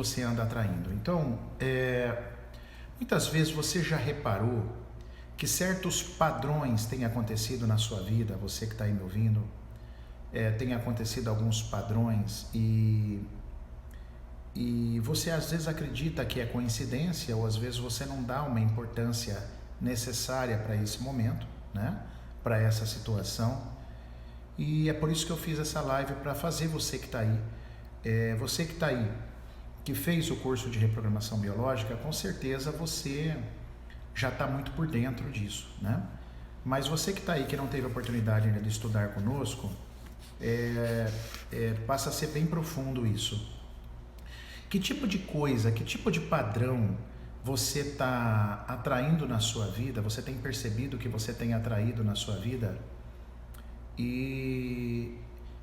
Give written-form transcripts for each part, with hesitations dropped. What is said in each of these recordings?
você anda atraindo. Então, muitas vezes você já reparou que certos padrões têm acontecido na sua vida, você que está aí me ouvindo, tem acontecido alguns padrões e você às vezes acredita que é coincidência, ou às vezes você não dá uma importância necessária para esse momento, né? Para essa situação. E é por isso que eu fiz essa live, para fazer você que está aí, você que está aí, que fez o curso de reprogramação biológica, com certeza você já está muito por dentro disso, né? Mas você que está aí, que não teve a oportunidade ainda de estudar conosco, passa a ser bem profundo isso. Que tipo de coisa, que tipo de padrão você está atraindo na sua vida? Você tem percebido que você tem atraído na sua vida e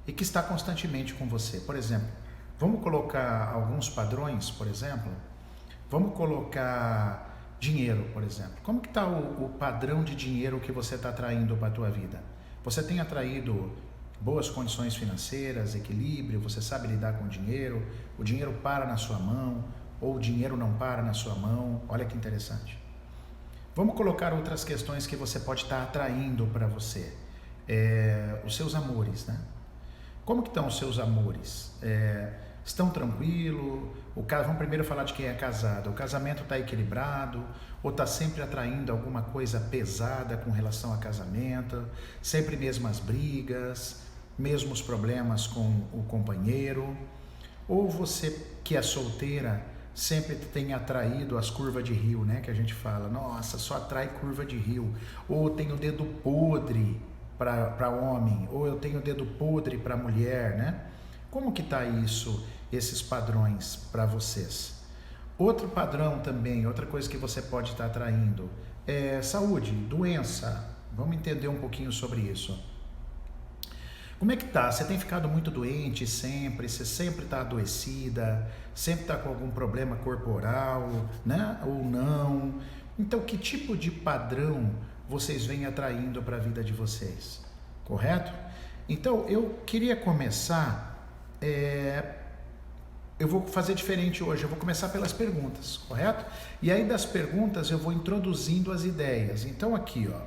que está constantemente com você? Por exemplo, vamos colocar alguns padrões, por exemplo. Vamos colocar dinheiro, por exemplo. Como que está o padrão de dinheiro que você está atraindo para a tua vida? Você tem atraído boas condições financeiras, equilíbrio, você sabe lidar com o dinheiro para na sua mão, ou o dinheiro não para na sua mão? Olha que interessante. Vamos colocar outras questões que você pode estar atraindo para você. Os seus amores, né? Como que estão os seus amores? Estão tranquilos? Vamos primeiro falar de quem é casado. O casamento está equilibrado? Ou está sempre atraindo alguma coisa pesada com relação a casamento? Sempre mesmas brigas? Mesmos problemas com o companheiro? Ou você que é solteira sempre tem atraído as curvas de rio, né? Que a gente fala, nossa, só atrai curva de rio. Ou tem o dedo podre para homem, ou eu tenho o dedo podre para mulher, né? Como que está isso, esses padrões para vocês? Outro padrão também, outra coisa que você pode estar atraindo é saúde, doença. Vamos entender um pouquinho sobre isso. Como é que tá? Você tem ficado muito doente sempre? Você sempre está adoecida? Sempre está com algum problema corporal, né? Ou não? Então, que tipo de padrão vocês vêm atraindo para a vida de vocês? Correto? Então, eu queria começar... eu vou fazer diferente hoje, eu vou começar pelas perguntas, correto? E aí das perguntas eu vou introduzindo as ideias. Então aqui, ó,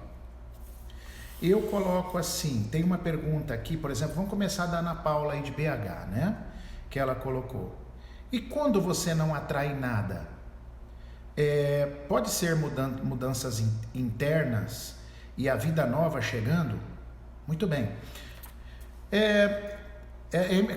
eu coloco assim, tem uma pergunta aqui, por exemplo, vamos começar da Ana Paula aí de BH, né? Que ela colocou. E quando você não atrai nada? Pode ser mudanças internas e a vida nova chegando? Muito bem. É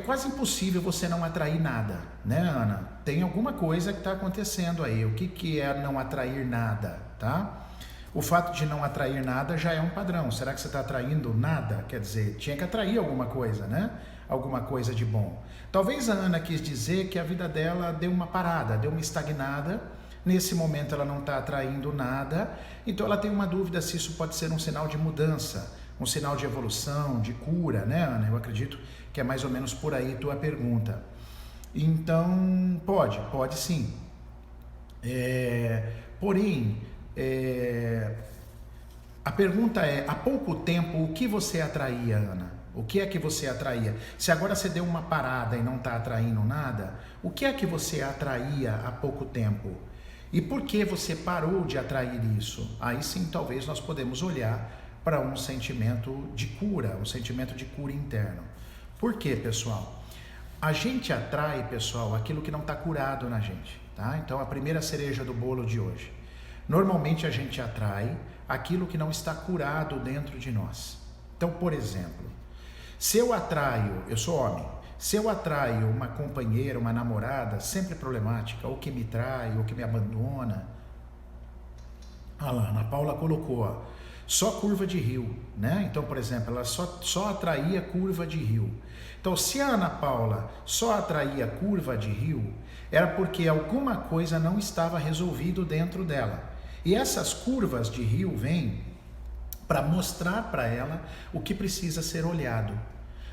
quase impossível você não atrair nada, né, Ana? Tem alguma coisa que está acontecendo aí. O que é não atrair nada, tá? O fato de não atrair nada já é um padrão. Será que você está atraindo nada? Quer dizer, tinha que atrair alguma coisa, né? Alguma coisa de bom. Talvez a Ana quis dizer que a vida dela deu uma parada, deu uma estagnada. Nesse momento ela não está atraindo nada. Então ela tem uma dúvida se isso pode ser um sinal de mudança, um sinal de evolução, de cura, né, Ana? Eu acredito que é mais ou menos por aí tua pergunta. Então, pode sim. Porém, a pergunta é, há pouco tempo, o que você atraía, Ana? O que é que você atraía? Se agora você deu uma parada e não está atraindo nada, o que é que você atraía há pouco tempo? E por que você parou de atrair isso? Aí sim, talvez nós podemos olhar para um sentimento de cura, um sentimento de cura interno. Por quê, pessoal? A gente atrai, pessoal, aquilo que não está curado na gente, tá? Então, a primeira cereja do bolo de hoje. Normalmente a gente atrai aquilo que não está curado dentro de nós. Então, por exemplo, se eu atraio, eu sou homem, se eu atraio uma companheira, uma namorada sempre problemática, ou que me trai, ou que me abandona, olha lá, a Ana Paula colocou, ó, só curva de rio, né? Então, por exemplo, ela só atraía curva de rio. Então, se a Ana Paula só atraía curva de rio, era porque alguma coisa não estava resolvido dentro dela. E essas curvas de rio vêm para mostrar para ela o que precisa ser olhado.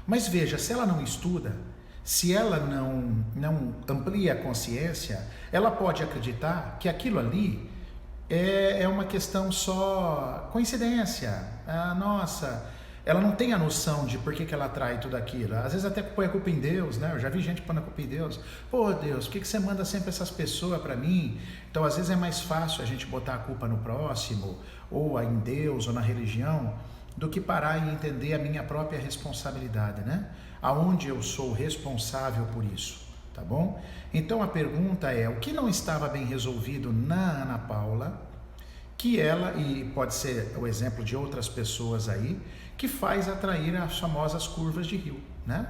Mas veja, se ela não estuda, se ela não amplia a consciência, ela pode acreditar que aquilo ali é uma questão só coincidência. Nossa, ela não tem a noção de por que ela atrai tudo aquilo. Às vezes até põe a culpa em Deus, né? Eu já vi gente pondo a culpa em Deus. Pô, Deus, por que você manda sempre essas pessoas para mim? Então, às vezes é mais fácil a gente botar a culpa no próximo, ou em Deus, ou na religião, do que parar e entender a minha própria responsabilidade, né? Aonde eu sou responsável por isso, tá bom? Então, a pergunta é, o que não estava bem resolvido na Ana Paula, que ela, e pode ser o exemplo de outras pessoas aí, que faz atrair as famosas curvas de rio, né?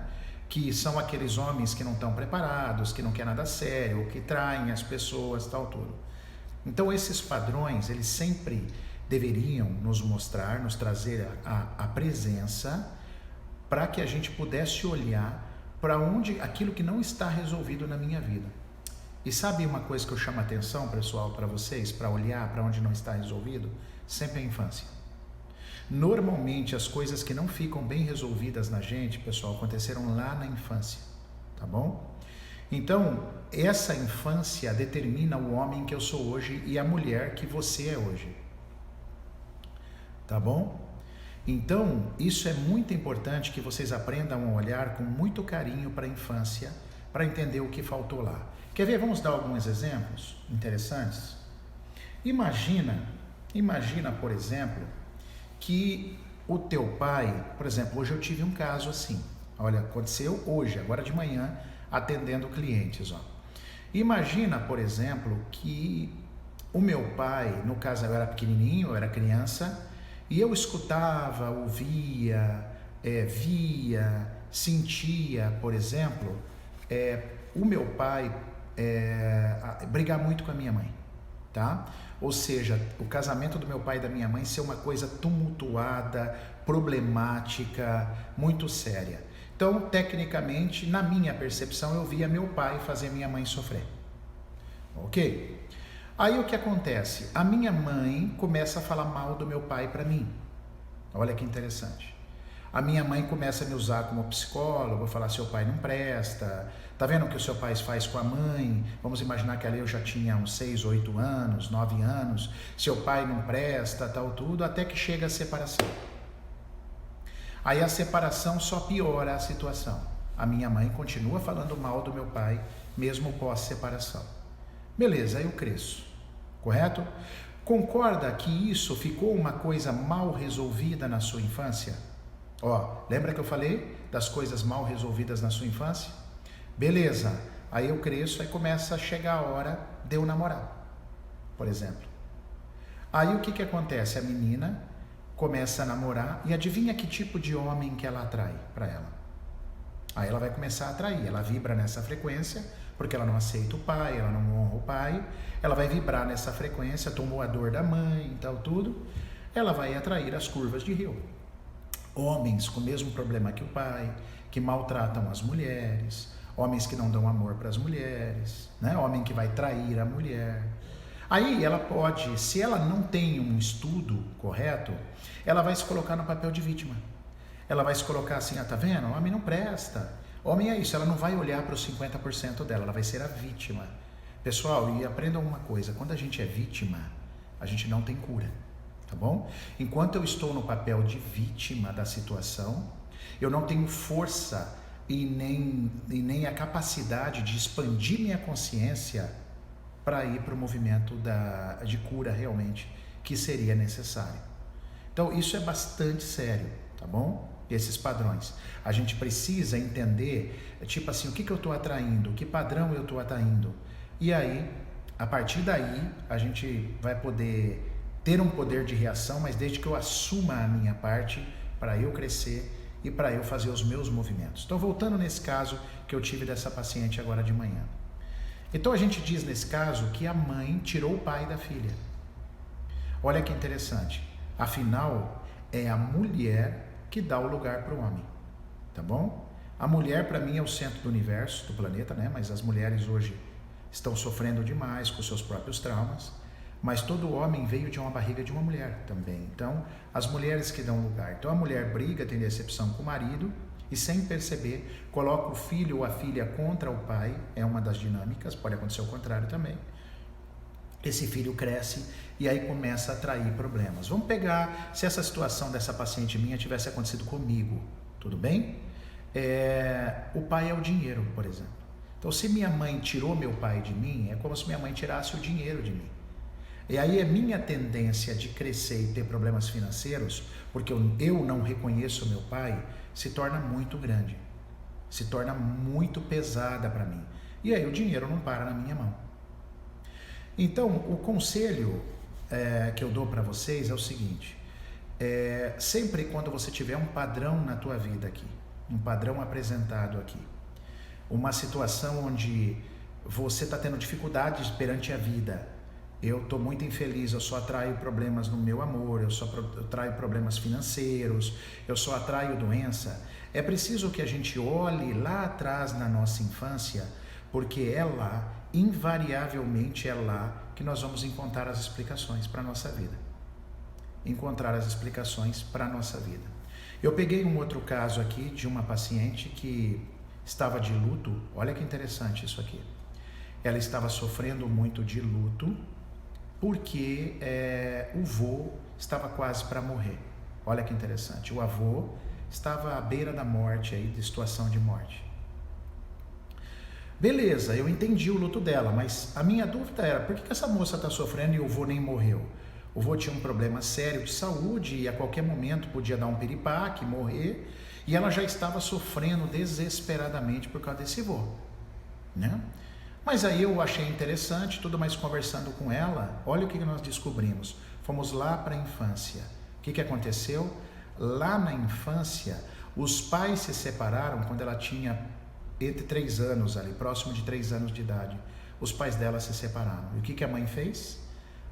Que são aqueles homens que não estão preparados, que não querem nada sério, que traem as pessoas, tal, tudo. Então esses padrões, eles sempre deveriam nos mostrar, nos trazer a presença, para que a gente pudesse olhar para onde aquilo que não está resolvido na minha vida. E sabe uma coisa que eu chamo a atenção, pessoal, para vocês, para olhar para onde não está resolvido? Sempre a infância. Normalmente as coisas que não ficam bem resolvidas na gente, pessoal, aconteceram lá na infância, tá bom? Então, essa infância determina o homem que eu sou hoje e a mulher que você é hoje, tá bom? Então, isso é muito importante que vocês aprendam a olhar com muito carinho para a infância, para entender o que faltou lá. Quer ver? Vamos dar alguns exemplos interessantes? Imagina, por exemplo, que o teu pai, por exemplo, hoje eu tive um caso assim, olha, aconteceu hoje, agora de manhã, atendendo clientes, ó. Imagina, por exemplo, que o meu pai, no caso eu era pequenininho, eu era criança, e eu escutava, ouvia, via, sentia, por exemplo, o meu pai brigar muito com a minha mãe, tá? Ou seja, o casamento do meu pai e da minha mãe ser uma coisa tumultuada, problemática, muito séria. Então, tecnicamente, na minha percepção, eu via meu pai fazer minha mãe sofrer. Ok? Aí o que acontece? A minha mãe começa a falar mal do meu pai para mim. Olha que interessante. A minha mãe começa a me usar como psicólogo, falar seu pai não presta, tá vendo o que o seu pai faz com a mãe? Vamos imaginar que ali eu já tinha uns 6, 8 anos, 9 anos, seu pai não presta, tal tudo, até que chega a separação. Aí a separação só piora a situação. A minha mãe continua falando mal do meu pai, mesmo pós-separação. Beleza, eu cresço, correto? Concorda que isso ficou uma coisa mal resolvida na sua infância? Ó, lembra que eu falei das coisas mal resolvidas na sua infância? Beleza, aí eu cresço, aí começa a chegar a hora de eu namorar, por exemplo. Aí o que acontece? A menina começa a namorar e adivinha que tipo de homem que ela atrai para ela? Aí ela vai começar a atrair, ela vibra nessa frequência, porque ela não aceita o pai, ela não honra o pai, ela vai vibrar nessa frequência, tomou a dor da mãe e tal tudo, ela vai atrair as curvas de rio. Homens com o mesmo problema que o pai, que maltratam as mulheres, homens que não dão amor para as mulheres, né? Homem que vai trair a mulher. Aí ela pode, se ela não tem um estudo correto, ela vai se colocar no papel de vítima. Ela vai se colocar assim, tá vendo? Homem não presta. Homem é isso, ela não vai olhar para os 50% dela, ela vai ser a vítima. Pessoal, e aprendam uma coisa, quando a gente é vítima, a gente não tem cura. Tá bom? Enquanto eu estou no papel de vítima da situação, eu não tenho força e nem a capacidade de expandir minha consciência para ir para o movimento de cura realmente, que seria necessário. Então isso é bastante sério, tá bom? Esses padrões. A gente precisa entender, tipo assim, o que eu estou atraindo, que padrão eu estou atraindo. E aí, a partir daí, a gente vai poder ter um poder de reação, mas desde que eu assuma a minha parte para eu crescer e para eu fazer os meus movimentos. Então, voltando nesse caso que eu tive dessa paciente agora de manhã. Então, a gente diz nesse caso que a mãe tirou o pai da filha. Olha que interessante. Afinal, é a mulher que dá o lugar para o homem, tá bom? A mulher, para mim, é o centro do universo, do planeta, né? Mas as mulheres hoje estão sofrendo demais com seus próprios traumas. Mas todo homem veio de uma barriga de uma mulher também. Então, as mulheres que dão lugar. Então, a mulher briga, tem decepção com o marido e, sem perceber, coloca o filho ou a filha contra o pai. É uma das dinâmicas, pode acontecer o contrário também. esse filho cresce e aí começa a atrair problemas. Vamos pegar se essa situação dessa paciente minha tivesse acontecido comigo, tudo bem? O pai é o dinheiro, por exemplo. Então, se minha mãe tirou meu pai de mim, é como se minha mãe tirasse o dinheiro de mim. E aí a minha tendência de crescer e ter problemas financeiros, porque eu não reconheço meu pai, se torna muito grande, se torna muito pesada para mim. E aí o dinheiro não para na minha mão. Então, o conselho que eu dou para vocês é o seguinte: sempre quando você tiver um padrão na tua vida aqui, um padrão apresentado aqui, uma situação onde você está tendo dificuldades perante a vida, eu estou muito infeliz, eu só atraio problemas no meu amor, eu só atraio problemas financeiros, eu só atraio doença, é preciso que a gente olhe lá atrás na nossa infância, porque é lá, invariavelmente é lá que nós vamos encontrar as explicações para a nossa vida. Encontrar as explicações para a nossa vida. Eu peguei um outro caso aqui de uma paciente que estava de luto, olha que interessante isso aqui. Ela estava sofrendo muito de luto porque o vô estava quase para morrer. Olha que interessante, o avô estava à beira da morte, aí, de situação de morte. Beleza, eu entendi o luto dela, mas a minha dúvida era, por que essa moça está sofrendo e o vô nem morreu? O vô tinha um problema sério de saúde e a qualquer momento podia dar um piripaque, morrer, e ela já estava sofrendo desesperadamente por causa desse vô, né? Mas aí eu achei interessante, tudo mais conversando com ela, olha o que nós descobrimos. Fomos lá para a infância. O que aconteceu? Lá na infância, os pais se separaram quando ela tinha entre 3 anos ali, próximo de 3 anos de idade. Os pais dela se separaram. E o que a mãe fez?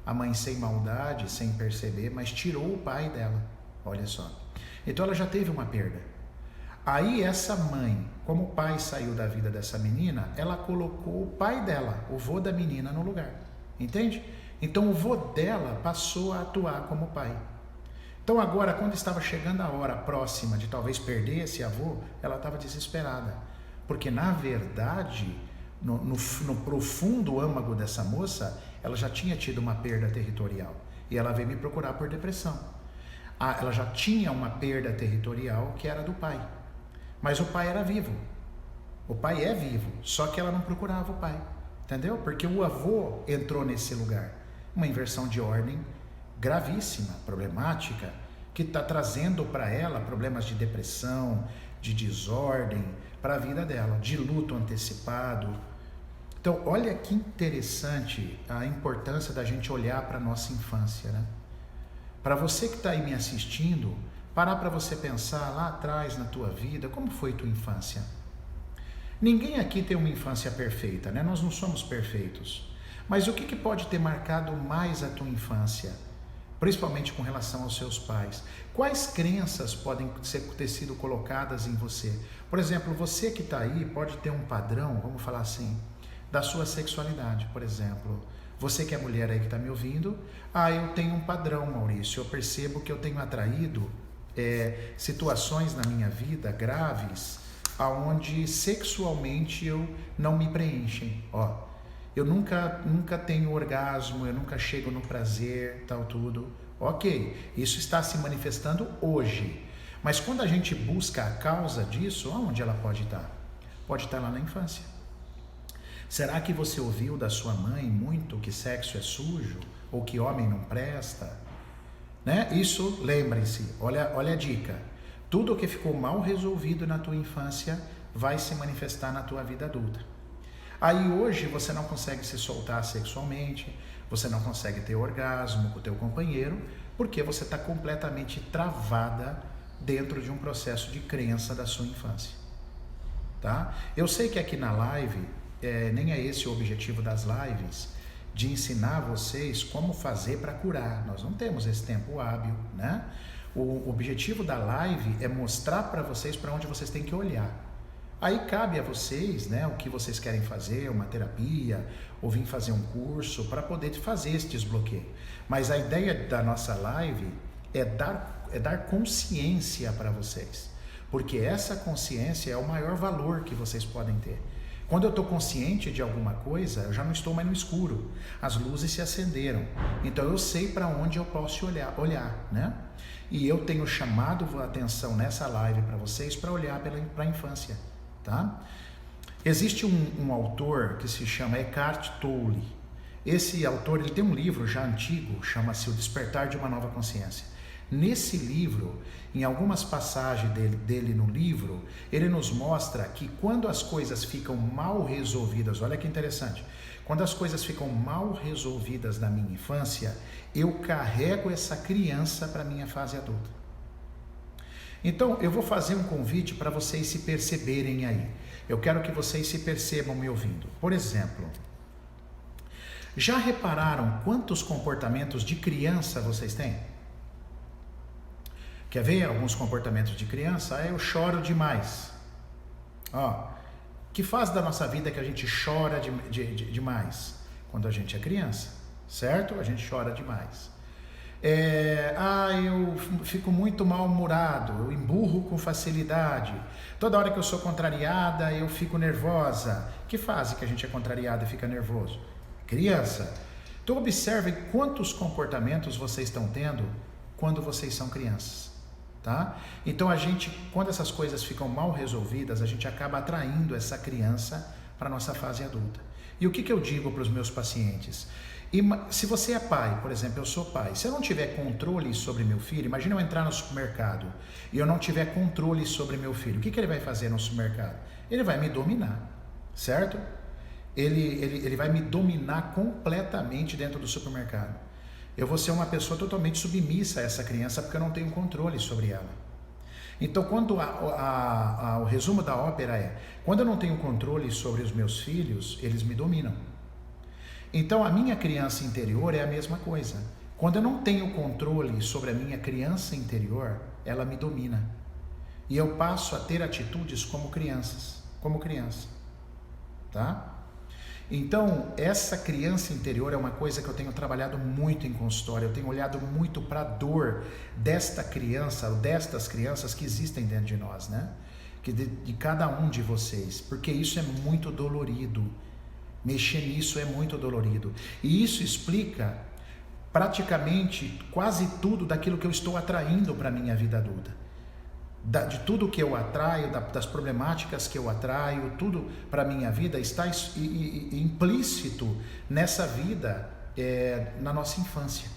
A mãe, sem maldade, sem perceber, mas tirou o pai dela. Olha só. Então ela já teve uma perda. Aí essa mãe, como o pai saiu da vida dessa menina, ela colocou o pai dela, o vô da menina, no lugar. Entende? Então o vô dela passou a atuar como pai. Então agora, quando estava chegando a hora próxima de talvez perder esse avô, ela estava desesperada. Porque na verdade, no profundo âmago dessa moça, ela já tinha tido uma perda territorial. E ela veio me procurar por depressão. Ela já tinha uma perda territorial que era do pai. Mas o pai era vivo. O pai é vivo, só que ela não procurava o pai. Entendeu? Porque o avô entrou nesse lugar. Uma inversão de ordem gravíssima, problemática, que está trazendo para ela problemas de depressão, de desordem, para a vida dela, de luto antecipado. Então, olha que interessante a importância da gente olhar para a nossa infância, né? Para você que está aí me assistindo, parar para você pensar lá atrás na tua vida, como foi tua infância? Ninguém aqui tem uma infância perfeita, né? Nós não somos perfeitos. Mas o que pode ter marcado mais a tua infância? Principalmente com relação aos seus pais. Quais crenças podem ter sido colocadas em você? Por exemplo, você que está aí pode ter um padrão, vamos falar assim, da sua sexualidade, por exemplo. Você que é mulher aí que está me ouvindo, eu tenho um padrão, Maurício, eu percebo que eu tenho atraído situações na minha vida graves, aonde sexualmente eu não me preenchem, eu nunca tenho orgasmo, eu nunca chego no prazer, tal, tudo. Ok, isso está se manifestando hoje. Mas quando a gente busca a causa disso, onde ela pode estar? Pode estar lá na infância. Será que você ouviu da sua mãe muito que sexo é sujo? Ou que homem não presta? Né? Isso, lembre-se, olha a dica. Tudo o que ficou mal resolvido na tua infância vai se manifestar na tua vida adulta. Aí hoje você não consegue se soltar sexualmente, você não consegue ter orgasmo com o teu companheiro, porque você está completamente travada dentro de um processo de crença da sua infância. Tá? Eu sei que aqui na live, nem é esse o objetivo das lives, de ensinar vocês como fazer para curar. Nós não temos esse tempo hábil, né? O objetivo da live é mostrar para vocês para onde vocês têm que olhar. Aí cabe a vocês, né, o que vocês querem fazer, uma terapia, ou vir fazer um curso para poder fazer esse desbloqueio. Mas a ideia da nossa live é dar consciência para vocês, porque essa consciência é o maior valor que vocês podem ter. Quando eu estou consciente de alguma coisa, eu já não estou mais no escuro. As luzes se acenderam. Então eu sei para onde eu posso olhar, né? E eu tenho chamado a atenção nessa live para vocês para olhar para a infância, tá? Existe um autor que se chama Eckhart Tolle. Esse autor, ele tem um livro já antigo, chama-se O Despertar de uma Nova Consciência. Nesse livro, em algumas passagens dele no livro, ele nos mostra que quando as coisas ficam mal resolvidas, olha que interessante, quando as coisas ficam mal resolvidas na minha infância, eu carrego essa criança para a minha fase adulta. Então, eu vou fazer um convite para vocês se perceberem aí. Eu quero que vocês se percebam me ouvindo. Por exemplo, já repararam quantos comportamentos de criança vocês têm? Quer ver alguns comportamentos de criança? Eu choro demais. Que fase da nossa vida que a gente chora demais? Quando a gente é criança, certo? A gente chora demais. Eu fico muito mal-humorado, eu emburro com facilidade. Toda hora que eu sou contrariada, eu fico nervosa. Que fase que a gente é contrariada e fica nervoso? Criança. Então observem quantos comportamentos vocês estão tendo quando vocês são crianças. Tá? Então quando essas coisas ficam mal resolvidas, a gente acaba atraindo essa criança para a nossa fase adulta. E o que eu digo para os meus pacientes? Se você é pai, por exemplo, eu sou pai, se eu não tiver controle sobre meu filho, imagina eu entrar no supermercado e eu não tiver controle sobre meu filho, o que ele vai fazer no supermercado? Ele vai me dominar, certo? Ele vai me dominar completamente dentro do supermercado. Eu vou ser uma pessoa totalmente submissa a essa criança porque eu não tenho controle sobre ela. Então, quando o resumo da ópera é, quando eu não tenho controle sobre os meus filhos, eles me dominam. Então, a minha criança interior é a mesma coisa. Quando eu não tenho controle sobre a minha criança interior, ela me domina. E eu passo a ter atitudes como criança, tá? Então, essa criança interior é uma coisa que eu tenho trabalhado muito em consultório, eu tenho olhado muito para a dor desta criança, ou destas crianças que existem dentro de nós, né? De cada um de vocês, porque isso é muito dolorido, mexer nisso é muito dolorido, e isso explica praticamente quase tudo daquilo que eu estou atraindo para a minha vida adulta. De tudo que eu atraio, das problemáticas que eu atraio, tudo para a minha vida está implícito nessa vida, na nossa infância.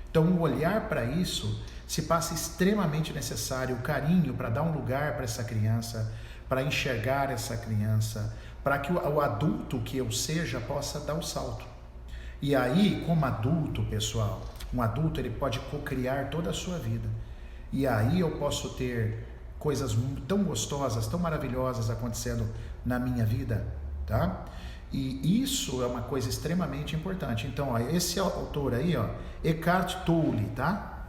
Então, o olhar para isso se passa extremamente necessário, o carinho para dar um lugar para essa criança, para enxergar essa criança, para que o adulto que eu seja possa dar o salto. E aí, como adulto, pessoal, um adulto ele pode co-criar toda a sua vida. E aí eu posso ter coisas tão gostosas, tão maravilhosas acontecendo na minha vida, tá? E isso é uma coisa extremamente importante. Então, esse autor aí, Eckhart Tolle, tá?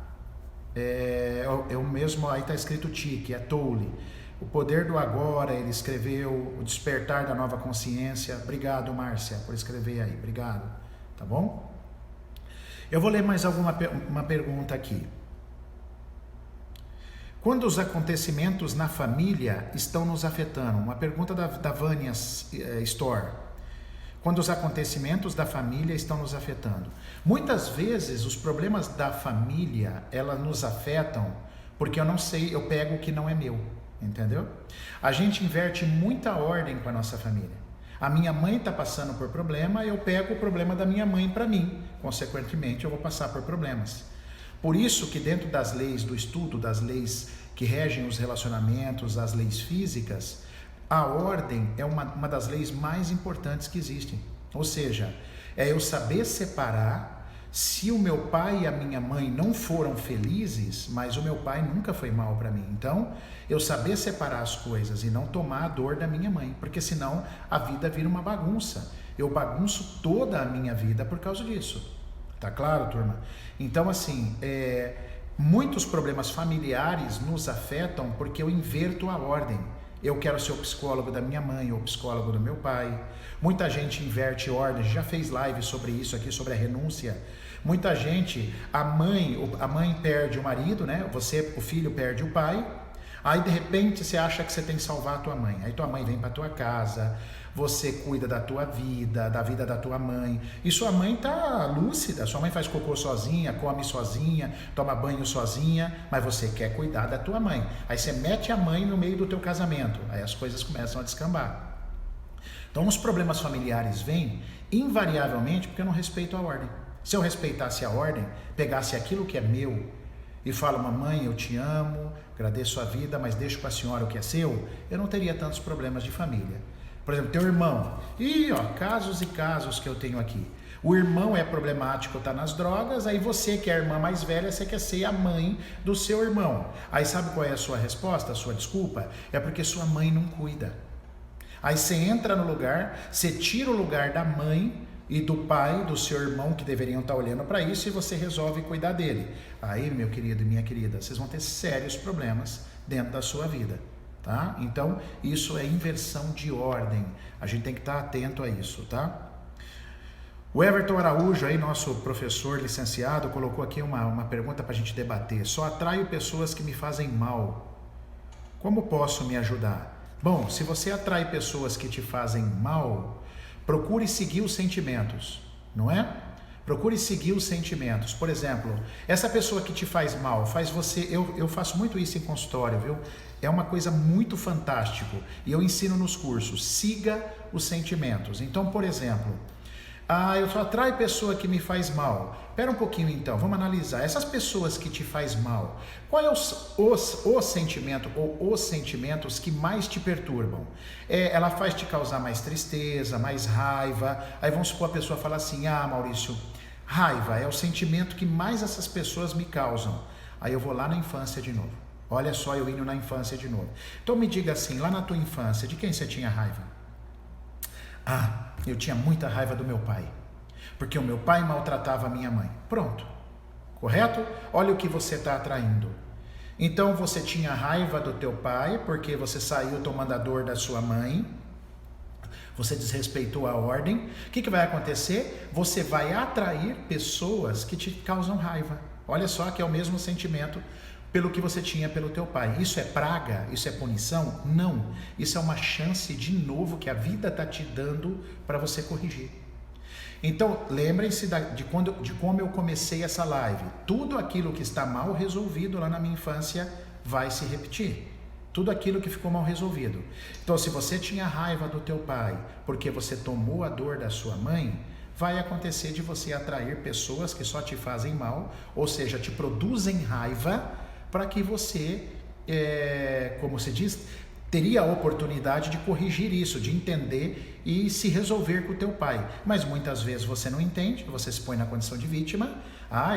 É o mesmo, aí tá escrito Tique, é Tolle. O Poder do Agora, ele escreveu O Despertar da Nova Consciência. Obrigado, Márcia, por escrever aí, obrigado, tá bom? Eu vou ler mais uma pergunta aqui. Quando os acontecimentos na família estão nos afetando? Uma pergunta da Vânia Store. Quando os acontecimentos da família estão nos afetando. Muitas vezes os problemas da família, elas nos afetam porque eu não sei, eu pego o que não é meu, entendeu? A gente inverte muita ordem com a nossa família. A minha mãe está passando por problema, eu pego o problema da minha mãe para mim. Consequentemente, eu vou passar por problemas. Por isso que dentro das leis do estudo, das leis que regem os relacionamentos, as leis físicas, a ordem é uma das leis mais importantes que existem. Ou seja, é eu saber separar se o meu pai e a minha mãe não foram felizes, mas o meu pai nunca foi mal para mim. Então, eu saber separar as coisas e não tomar a dor da minha mãe, porque senão a vida vira uma bagunça. Eu bagunço toda a minha vida por causa disso. Tá claro, turma? Então, assim, muitos problemas familiares nos afetam porque eu inverto a ordem. Eu quero ser o psicólogo da minha mãe ou o psicólogo do meu pai. Muita gente inverte ordem, já fez live sobre isso aqui, sobre a renúncia. Muita gente, a mãe perde o marido, né? O filho perde o pai. Aí de repente você acha que você tem que salvar a tua mãe. Aí tua mãe vem para tua casa, você cuida da tua vida, da vida da tua mãe. E sua mãe tá lúcida, sua mãe faz cocô sozinha, come sozinha, toma banho sozinha, mas você quer cuidar da tua mãe. Aí você mete a mãe no meio do teu casamento. Aí as coisas começam a descambar. Então os problemas familiares vêm invariavelmente porque eu não respeito a ordem. Se eu respeitasse a ordem, pegasse aquilo que é meu e falo, mamãe, eu te amo, agradeço a vida, mas deixo com a senhora o que é seu, eu não teria tantos problemas de família. Por exemplo, teu irmão. Casos e casos que eu tenho aqui. O irmão é problemático, tá nas drogas, aí você, que é a irmã mais velha, você quer ser a mãe do seu irmão. Aí sabe qual é a sua resposta, a sua desculpa? É porque sua mãe não cuida. Aí você entra no lugar, você tira o lugar da mãe e do pai, do seu irmão, que deveriam estar olhando para isso, e você resolve cuidar dele. Aí, meu querido e minha querida, vocês vão ter sérios problemas dentro da sua vida, tá? Então, isso é inversão de ordem. A gente tem que estar atento a isso, tá? O Everton Araújo, aí, nosso professor licenciado, colocou aqui uma pergunta para a gente debater. Só atraio pessoas que me fazem mal. Como posso me ajudar? Bom, se você atrai pessoas que te fazem mal, procure seguir os sentimentos, não é? Procure seguir os sentimentos. Por exemplo, essa pessoa que te faz mal, faz você... Eu faço muito isso em consultório, viu? É uma coisa muito fantástica. E eu ensino nos cursos. Siga os sentimentos. Então, por exemplo... eu só atraio pessoa que me faz mal. Espera um pouquinho então, vamos analisar. Essas pessoas que te faz mal, qual é o sentimento ou os sentimentos que mais te perturbam? Ela faz te causar mais tristeza, mais raiva. Aí vamos supor a pessoa fala assim, Maurício, raiva é o sentimento que mais essas pessoas me causam. Aí eu vou lá na infância de novo. Olha só, eu indo na infância de novo. Então me diga assim, lá na tua infância, de quem você tinha raiva? Eu tinha muita raiva do meu pai, porque o meu pai maltratava a minha mãe. Pronto, correto? Olha o que você está atraindo. Então você tinha raiva do teu pai, porque você saiu tomando a dor da sua mãe, você desrespeitou a ordem. O que vai acontecer? Você vai atrair pessoas que te causam raiva. Olha só que é o mesmo sentimento pelo que você tinha pelo teu pai. Isso é praga? Isso é punição? Não. Isso é uma chance de novo que a vida está te dando para você corrigir. Então, lembrem-se de como eu comecei essa live. Tudo aquilo que está mal resolvido lá na minha infância vai se repetir. Tudo aquilo que ficou mal resolvido. Então, se você tinha raiva do teu pai porque você tomou a dor da sua mãe, vai acontecer de você atrair pessoas que só te fazem mal, ou seja, te produzem raiva, para que você, como se diz, teria a oportunidade de corrigir isso, de entender e se resolver com o teu pai. Mas muitas vezes você não entende, você se põe na condição de vítima.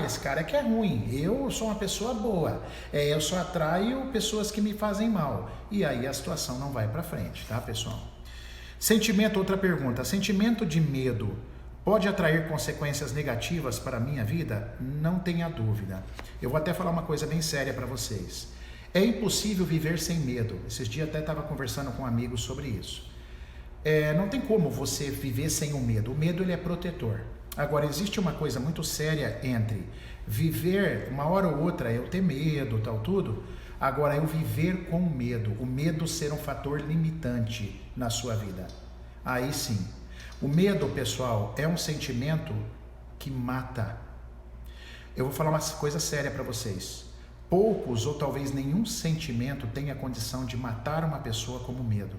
Esse cara que é ruim, eu sou uma pessoa boa, eu só atraio pessoas que me fazem mal. E aí a situação não vai para frente, tá, pessoal? Sentimento, outra pergunta. Sentimento de medo pode atrair consequências negativas para a minha vida? Não tenha dúvida. Eu vou até falar uma coisa bem séria para vocês. É impossível viver sem medo. Esses dias até estava conversando com um amigo sobre isso. Não tem como você viver sem o medo. O medo, ele é protetor. Agora, existe uma coisa muito séria entre viver, uma hora ou outra, eu ter medo, tal, tudo. Agora, eu viver com medo. O medo ser um fator limitante na sua vida. Aí sim. O medo, pessoal, é um sentimento que mata. Eu vou falar uma coisa séria para vocês. Poucos ou talvez nenhum sentimento tem a condição de matar uma pessoa como medo.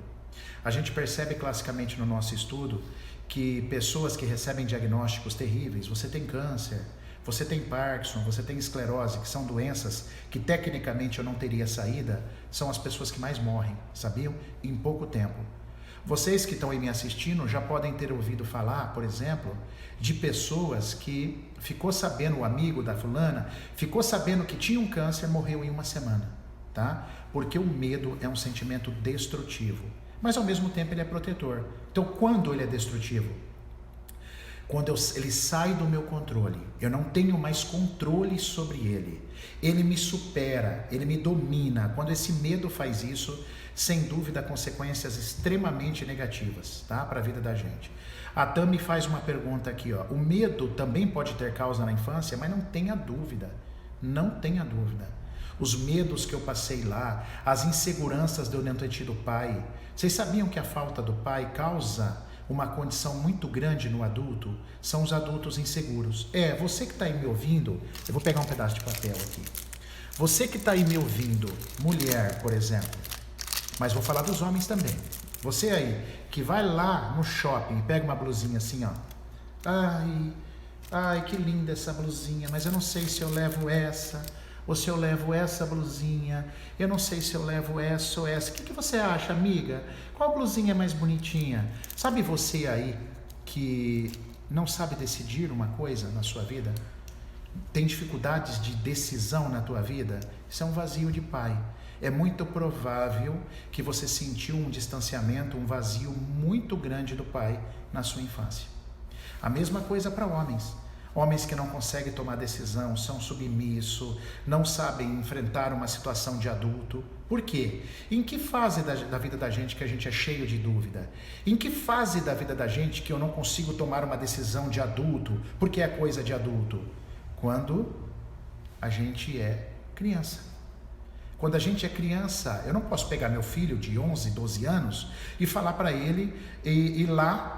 A gente percebe classicamente no nosso estudo que pessoas que recebem diagnósticos terríveis, você tem câncer, você tem Parkinson, você tem esclerose, que são doenças que tecnicamente eu não teria saída, são as pessoas que mais morrem, sabiam? Em pouco tempo. Vocês que estão aí me assistindo já podem ter ouvido falar, por exemplo, de pessoas que ficou sabendo, o amigo da fulana, ficou sabendo que tinha um câncer, morreu em uma semana, tá? Porque o medo é um sentimento destrutivo, mas ao mesmo tempo ele é protetor. Então, quando ele é destrutivo? Quando ele sai do meu controle, eu não tenho mais controle sobre ele, ele me supera, ele me domina. Quando esse medo faz isso, sem dúvida, consequências extremamente negativas, tá? Para a vida da gente. A Tami faz uma pergunta aqui, ó. O medo também pode ter causa na infância, mas não tenha dúvida, não tenha dúvida. os medos que eu passei lá, as inseguranças de eu não ter tido pai. Vocês sabiam que a falta do pai causa uma condição muito grande no adulto? São os adultos inseguros. Você que está aí me ouvindo, eu vou pegar um pedaço de papel aqui. Você que está aí me ouvindo, mulher, por exemplo, mas vou falar dos homens também. Você aí, que vai lá no shopping e pega uma blusinha assim, ó. Ai, que linda essa blusinha, mas eu não sei se eu levo essa, ou se eu levo essa blusinha, eu não sei se eu levo essa ou essa. O que você acha, amiga? Qual blusinha é mais bonitinha? Sabe você aí que não sabe decidir uma coisa na sua vida? Tem dificuldades de decisão na tua vida? Isso é um vazio de pai. É muito provável que você sentiu um distanciamento, um vazio muito grande do pai na sua infância. A mesma coisa para homens. Homens que não conseguem tomar decisão, são submissos, não sabem enfrentar uma situação de adulto. Por quê? Em que fase da vida da gente que a gente é cheio de dúvida? Em que fase da vida da gente que eu não consigo tomar uma decisão de adulto, porque é coisa de adulto? Quando a gente é criança. Quando a gente é criança, eu não posso pegar meu filho de 11, 12 anos e falar para ele ir lá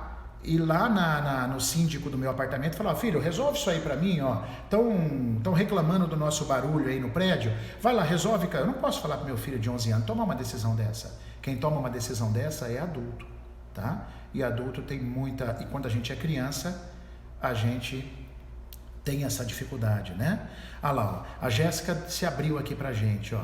no síndico do meu apartamento e falar: filho, resolve isso aí para mim, ó. Estão reclamando do nosso barulho aí no prédio. Vai lá, resolve. Eu não posso falar para meu filho de 11 anos tomar uma decisão dessa. Quem toma uma decisão dessa é adulto, tá? E adulto tem muita... E quando a gente é criança, a gente tem essa dificuldade, né? Ah lá, ó, a Jéssica se abriu aqui pra gente, ó.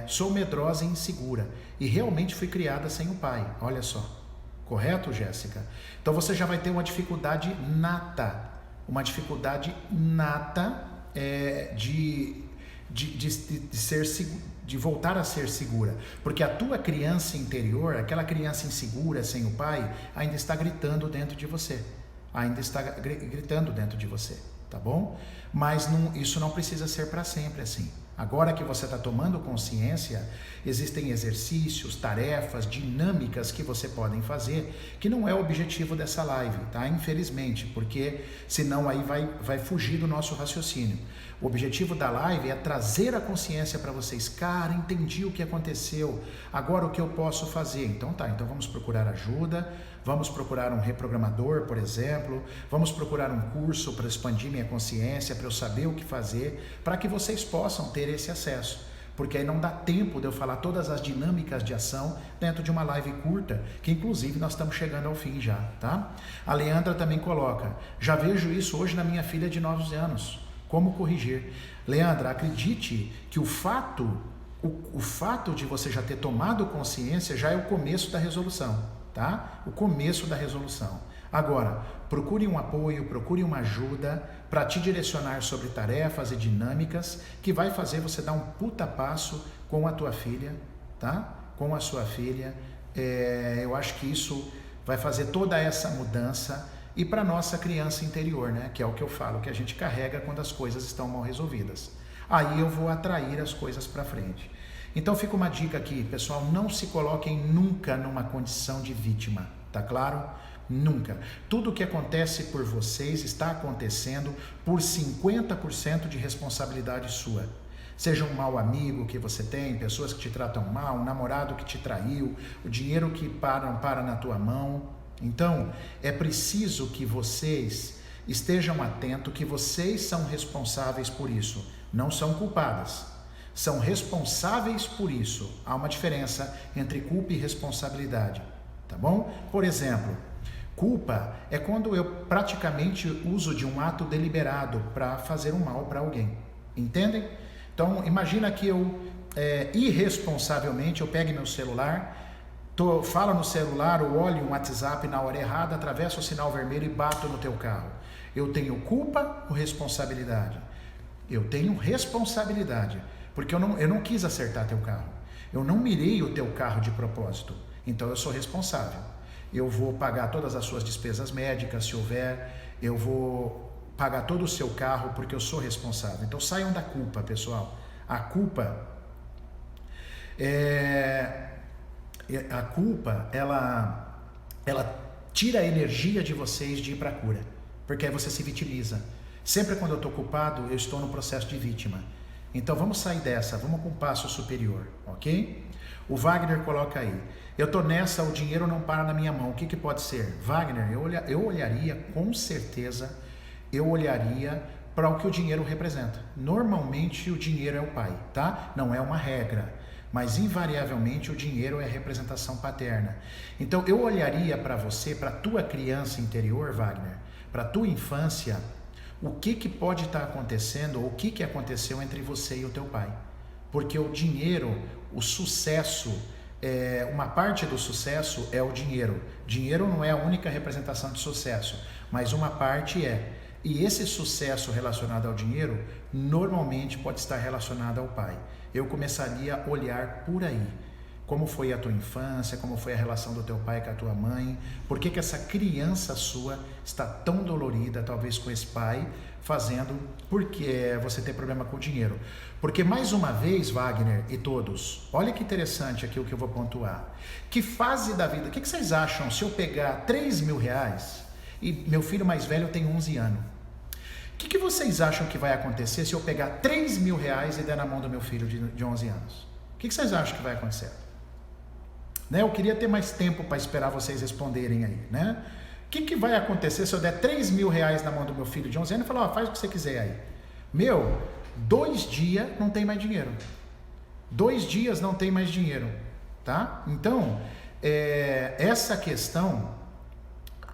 Sou medrosa e insegura e realmente fui criada sem o pai, olha só. Correto, Jéssica? Então você já vai ter uma dificuldade nata de voltar a ser segura, porque a tua criança interior, aquela criança insegura sem o pai, ainda está gritando dentro de você. Tá bom? Mas isso não precisa ser para sempre assim. Agora que você está tomando consciência, existem exercícios, tarefas, dinâmicas que você pode fazer, que não é o objetivo dessa live, tá? Infelizmente, porque senão aí vai fugir do nosso raciocínio. O objetivo da live é trazer a consciência para vocês. Cara, entendi o que aconteceu, agora o que eu posso fazer? Então vamos procurar ajuda, vamos procurar um reprogramador, por exemplo, vamos procurar um curso para expandir minha consciência, para eu saber o que fazer, para que vocês possam ter esse acesso. Porque aí não dá tempo de eu falar todas as dinâmicas de ação dentro de uma live curta, que inclusive nós estamos chegando ao fim já, tá? A Leandra também coloca: já vejo isso hoje na minha filha de 9 anos. Como corrigir? Leandra, acredite que o fato de você já ter tomado consciência já é o começo da resolução, tá? O começo da resolução. Agora, procure um apoio, procure uma ajuda para te direcionar sobre tarefas e dinâmicas que vai fazer você dar um puta passo com a tua filha, tá? Com a sua filha. Eu acho que isso vai fazer toda essa mudança. E para nossa criança interior, né? Que é o que eu falo, que a gente carrega quando as coisas estão mal resolvidas. Aí eu vou atrair as coisas para frente. Então fica uma dica aqui, pessoal: não se coloquem nunca numa condição de vítima, tá claro? Nunca. Tudo o que acontece por vocês está acontecendo por 50% de responsabilidade sua. Seja um mau amigo que você tem, pessoas que te tratam mal, um namorado que te traiu, o dinheiro que para na tua mão. Então, é preciso que vocês estejam atentos que vocês são responsáveis por isso. Não são culpadas. São responsáveis por isso. Há uma diferença entre culpa e responsabilidade, tá bom? Por exemplo, culpa é quando eu praticamente uso de um ato deliberado para fazer um mal para alguém. Entendem? Então, imagina que eu, irresponsavelmente, eu pegue meu celular, falo no celular ou olho um WhatsApp na hora errada, atravesso o sinal vermelho e bato no teu carro. Eu tenho culpa ou responsabilidade? Eu tenho responsabilidade, porque eu não quis acertar teu carro. Eu não mirei o teu carro de propósito. Então eu sou responsável. Eu vou pagar todas as suas despesas médicas, se houver. Eu vou pagar todo o seu carro porque eu sou responsável. Então saiam da culpa, pessoal. A culpa, ela tira a energia de vocês de ir para a cura, porque aí você se vitimiza. Sempre quando eu estou culpado, eu estou no processo de vítima. Então vamos sair dessa, vamos para um passo superior, ok? O Wagner coloca aí, eu tô nessa, o dinheiro não para na minha mão, o que pode ser? Wagner, eu olharia, com certeza, eu olharia para o que o dinheiro representa. Normalmente o dinheiro é o pai, tá? Não é uma regra, mas invariavelmente o dinheiro é a representação paterna. Então eu olharia para você, para a tua criança interior, Wagner, para a tua infância, o que pode estar acontecendo, ou o que aconteceu entre você e o teu pai. Porque o dinheiro, o sucesso, uma parte do sucesso é o dinheiro. Dinheiro não é a única representação de sucesso, mas uma parte é. E esse sucesso relacionado ao dinheiro, normalmente pode estar relacionado ao pai. Eu começaria a olhar por aí. Como foi a tua infância, como foi a relação do teu pai com a tua mãe, por que essa criança sua está tão dolorida, talvez com esse pai, fazendo porque você tem problema com o dinheiro. Porque mais uma vez, Wagner e todos, olha que interessante aqui o que eu vou pontuar. Que fase da vida, o que vocês acham se eu pegar 3 mil reais e meu filho mais velho tem 11 anos? O que vocês acham que vai acontecer se eu pegar 3 mil reais e der na mão do meu filho de 11 anos? O que vocês acham que vai acontecer? Né? Eu queria ter mais tempo para esperar vocês responderem aí, né? O que vai acontecer se eu der 3 mil reais na mão do meu filho de 11 anos e falar, faz o que você quiser aí? 2 dias não tem mais dinheiro. 2 dias não tem mais dinheiro, tá? Então, essa questão,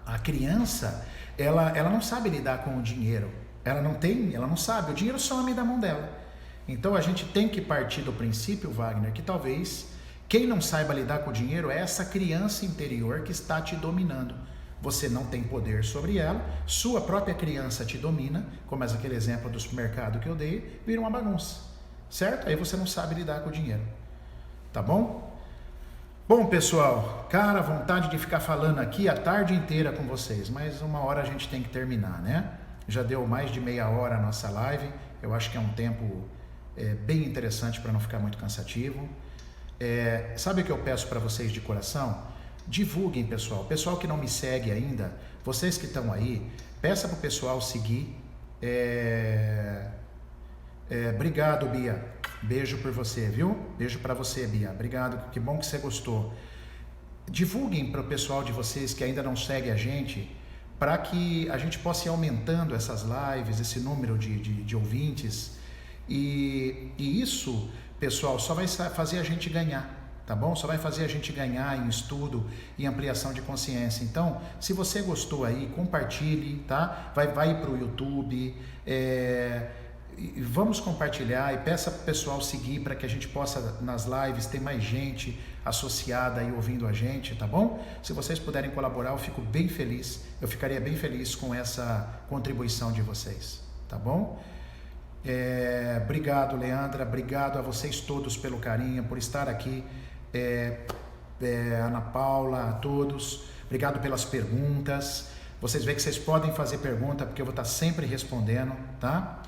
a criança, ela não sabe lidar com o dinheiro. Ela não sabe, o dinheiro some da mão dela. Então, a gente tem que partir do princípio, Wagner, que talvez quem não saiba lidar com o dinheiro é essa criança interior que está te dominando. Você não tem poder sobre ela, sua própria criança te domina, como aquele exemplo do supermercado que eu dei, vira uma bagunça, certo? Aí você não sabe lidar com o dinheiro, tá bom? Bom, pessoal, cara, vontade de ficar falando aqui a tarde inteira com vocês, mas uma hora a gente tem que terminar, né? Já deu mais de meia hora a nossa live, eu acho que é um tempo bem interessante para não ficar muito cansativo. Sabe o que eu peço para vocês de coração? Divulguem, pessoal. Pessoal que não me segue ainda, vocês que estão aí, peça para o pessoal seguir. Obrigado, Bia. Beijo por você, viu? Beijo para você, Bia. Obrigado, que bom que você gostou. Divulguem para o pessoal de vocês que ainda não segue a gente, para que a gente possa ir aumentando essas lives, esse número de ouvintes. E isso, pessoal, só vai fazer a gente ganhar. Tá bom? Só vai fazer a gente ganhar em estudo e ampliação de consciência. Então, se você gostou aí, compartilhe, tá? Vai para o YouTube, vamos compartilhar e peça para o pessoal seguir para que a gente possa, nas lives, ter mais gente associada aí ouvindo a gente, tá bom? Se vocês puderem colaborar, eu fico bem feliz, eu ficaria bem feliz com essa contribuição de vocês, tá bom? Obrigado, Leandra, obrigado a vocês todos pelo carinho, por estar aqui. Ana Paula, a todos, obrigado pelas perguntas. Vocês veem que vocês podem fazer pergunta, porque eu vou estar sempre respondendo, tá?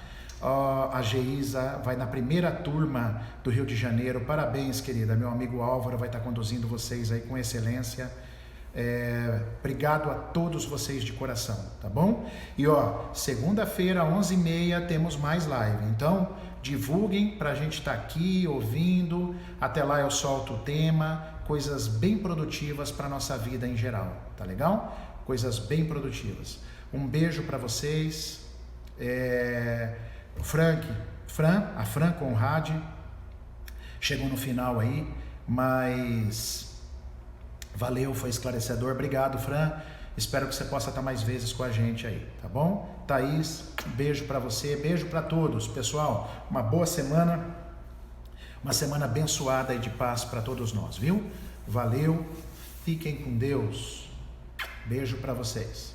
A Geisa vai na primeira turma do Rio de Janeiro, parabéns, querida. Meu amigo Álvaro vai estar conduzindo vocês aí com excelência. Obrigado a todos vocês de coração, tá bom? E segunda-feira, 11h30, temos mais live, então divulguem para a gente estar aqui ouvindo. Até lá eu solto o tema, coisas bem produtivas para a nossa vida em geral, tá legal? Coisas bem produtivas. Um beijo para vocês. A Fran Conrad chegou no final aí, mas valeu, foi esclarecedor. Obrigado, Fran. Espero que você possa estar mais vezes com a gente aí, tá bom? Thaís, beijo para você, beijo para todos. Pessoal, uma boa semana, uma semana abençoada e de paz para todos nós, viu? Valeu, fiquem com Deus. Beijo para vocês.